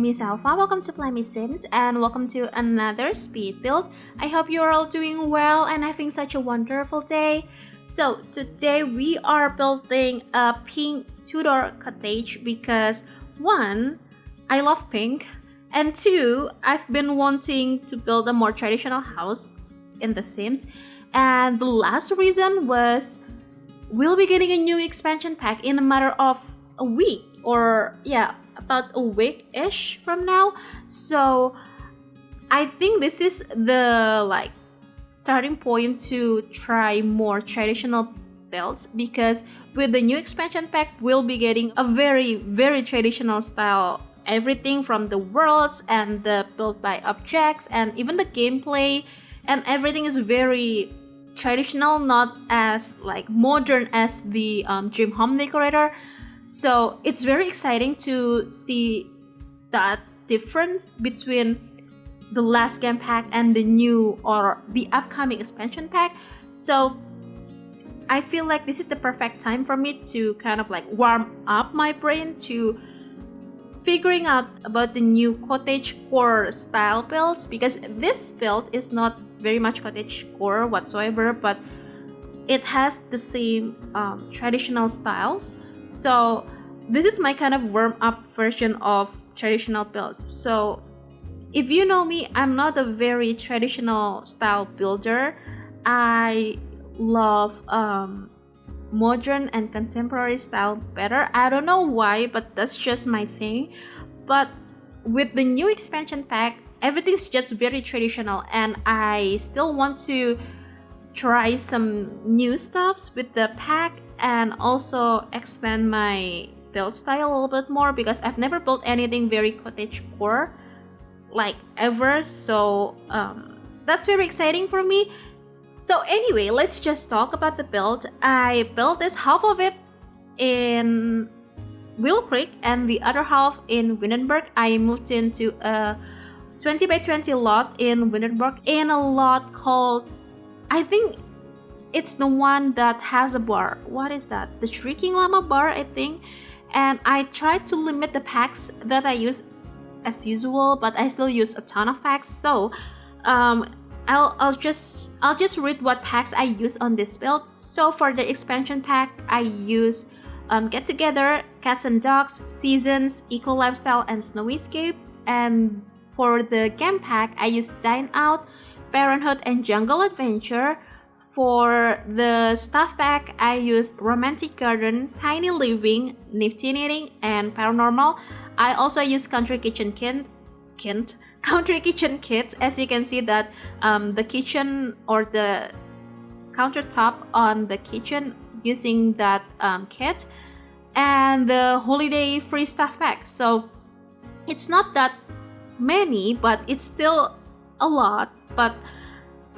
is Alpha, welcome to plummysims and welcome to another speed build. I hope you are all doing well and having such a wonderful day. So today we are building a pink Tudor cottage because 1. I love pink, and 2. I've been wanting to build a more traditional house in The Sims, and the last reason was we'll be getting a new expansion pack in a matter of a week, or about a week-ish from now. So I think this is the starting point to try more traditional builds, because with the new expansion pack we'll be getting a very traditional style, everything from the worlds and the build by objects and even the gameplay, and everything is very traditional, not as modern as the dream home decorator. So it's very exciting to see that difference between the last game pack and the new or the upcoming expansion pack. So I feel like this is the perfect time for me to kind of warm up my brain to figuring out about the new cottage core style builds, because this build is not very much cottage core whatsoever, but it has the same traditional styles. So this is my kind of warm-up version of traditional builds. So if you know me, I'm not a very traditional style builder. I love modern and contemporary style better. I don't know why, but that's just my thing. But with the new expansion pack, everything's just very traditional, and I still want to try some new stuffs with the pack and also expand my build style a little bit more, because I've never built anything very cottage core ever. So that's very exciting for me. So anyway, let's just talk about the build. I built this half of it in Willow Creek and the other half in Windenburg. I moved into a 20 by 20 lot in Windenburg, in a lot called, I think it's the one that has a bar. What is that? The Shrieking Llama bar, I think. And I tried to limit the packs that I use as usual, but I still use a ton of packs. So I'll just read what packs I use on this build. So for the expansion pack, I use Get Together, Cats and Dogs, Seasons, Eco Lifestyle, and Snowyscape. And for the game pack, I use Dine Out, Parenthood, and Jungle Adventure. For the stuff pack, I use Romantic Garden, Tiny Living, Nifty Knitting, and Paranormal. I also use Country Kitchen Country Kitchen Kit. As you can see that the kitchen or the countertop on the kitchen using that kit, and the holiday free stuff pack. So it's not that many, but it's still a lot. But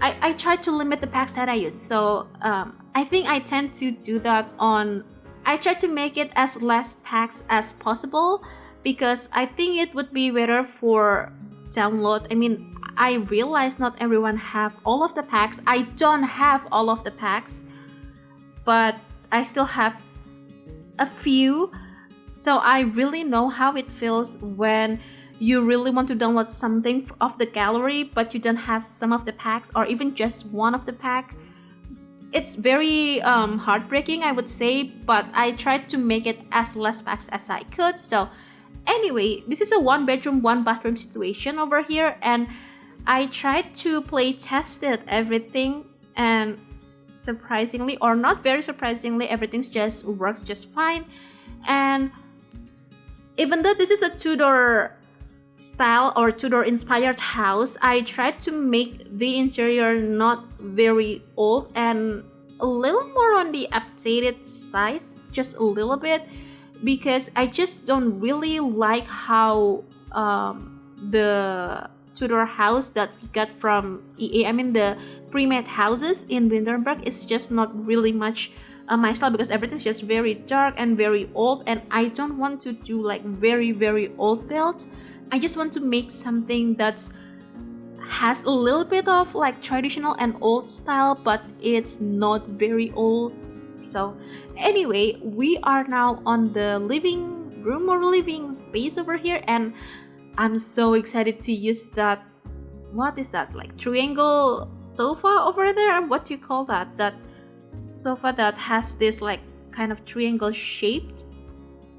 I try to limit the packs that I use. So I think I tend to do that I try to make it as less packs as possible, because I think it would be better for download. I mean, I realize not everyone have all of the packs. I don't have all of the packs, but I still have a few. So I really know how it feels when you really want to download something off the gallery, but you don't have some of the packs or even just one of the pack. It's very heartbreaking, I would say, but I tried to make it as less packs as I could. So anyway, this is a 1-bedroom, 1-bathroom situation over here, and I tried to play tested everything, and surprisingly, or not very surprisingly, everything just works just fine. And even though this is a Tudor style or Tudor inspired house, I tried to make the interior not very old and a little more on the updated side, just a little bit, because I just don't really like how the Tudor house that we got from EA, I mean the pre-made houses in Windenburg, is just not really much my style, because everything's just very dark and very old, and I don't want to do very old builds. I just want to make something that has a little bit of traditional and old style, but it's not very old. So anyway, we are now on the living room or living space over here, and I'm so excited to use that. What is that, like triangle sofa over there? What do you call that? That sofa that has this like kind of triangle shaped.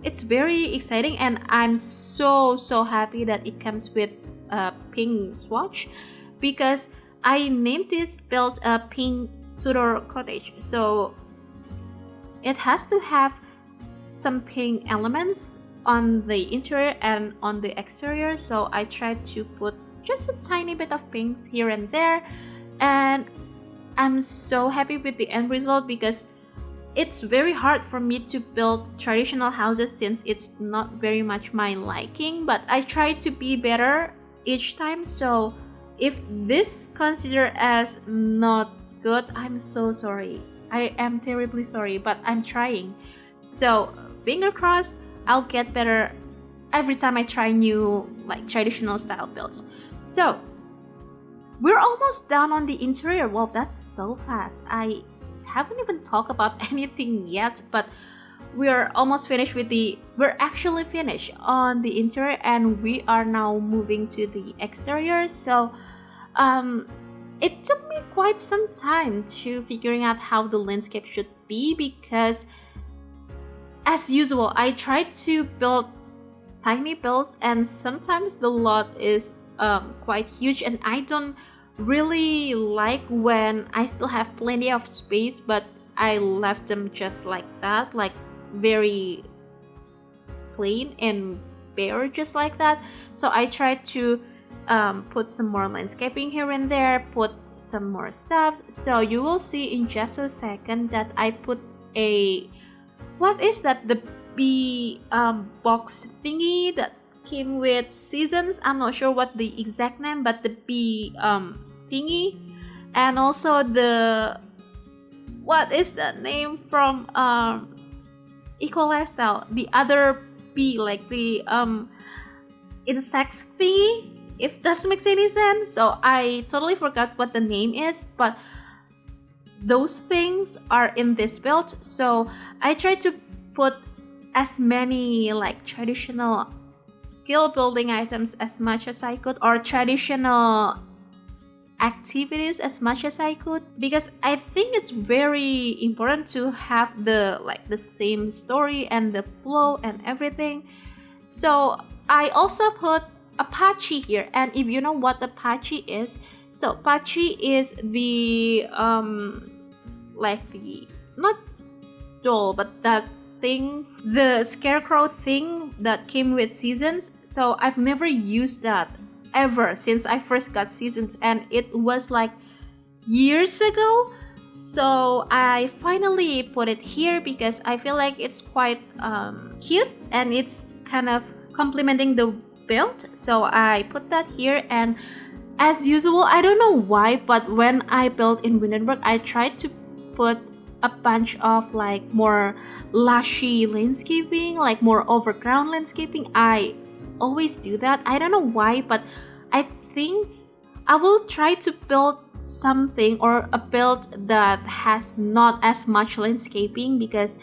It's very exciting, and I'm so happy that it comes with a pink swatch, because I named this build a pink Tudor Cottage. So it has to have some pink elements on the interior and on the exterior, so I tried to put just a tiny bit of pinks here and there, and I'm so happy with the end result, because it's very hard for me to build traditional houses since it's not very much my liking, but I try to be better each time. So if this considered as not good, I'm so sorry. I am terribly sorry, but I'm trying. So finger crossed, I'll get better every time I try new like traditional style builds. So we're almost done on the interior. Wow, that's so fast. I haven't even talked about anything yet, but we're almost finished with we're actually finished on the interior, and we are now moving to the exterior. So it took me quite some time to figuring out how the landscape should be, because as usual, I try to build tiny builds, and sometimes the lot is quite huge, and I don't really like when I still have plenty of space, but I left them just like that, like very plain and bare, just like that. So I tried to put some more landscaping here and there, put some more stuff. So you will see in just a second that I put a, what is that, the B box thingy that came with seasons. I'm not sure what the exact name, but the B thingy, and also the, what is that name from Eco Lifestyle, the other B, like the insects thingy, if that makes any sense. So I totally forgot what the name is, but those things are in this build. So I tried to put as many like traditional skill building items as much as I could, or traditional activities as much as I could, because I think it's very important to have the same story and the flow and everything. So I also put Apache here, and if you know what Apache is, so Apache is the like the, not doll, but that thing, the scarecrow thing that came with seasons. So I've never used that ever since I first got seasons, and it was like years ago. So I finally put it here because I feel like it's quite cute, and it's kind of complementing the build. So I put that here, and as usual, I don't know why, but when I built in Windenburg, I tried to put a bunch of like more lushy landscaping, like more overground landscaping. I always do that. I don't know why, but I think I will try to build something or a build that has not as much landscaping, because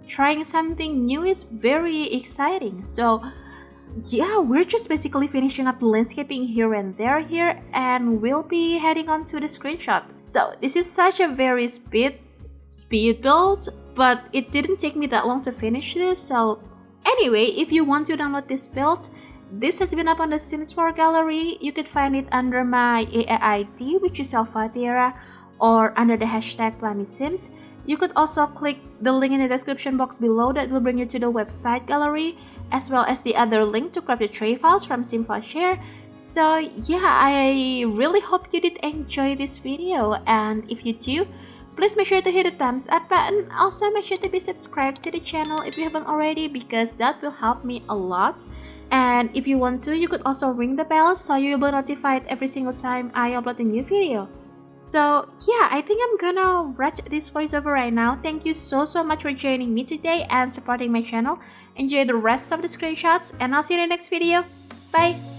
trying something new is very exciting. So yeah, we're just basically finishing up the landscaping here and there here, and we'll be heading on to the screenshot. So this is such a very speed build, but it didn't take me that long to finish this. So anyway, if you want to download this build, this has been up on the Sims 4 gallery. You could find it under my AID, which is elfathiera, or under the hashtag plummysims. You could also click the link in the description box below that will bring you to the website gallery, as well as the other link to grab the tray files from Sim4Share. So yeah, I really hope you did enjoy this video, and if you do, please make sure to hit the thumbs up button. Also make sure to be subscribed to the channel if you haven't already, because that will help me a lot. And if you want to, you could also ring the bell so you'll be notified every single time I upload a new video. So yeah, I think I'm gonna wrap this voiceover right now. Thank you so much for joining me today and supporting my channel. Enjoy the rest of the screenshots, and I'll see you in the next video. Bye!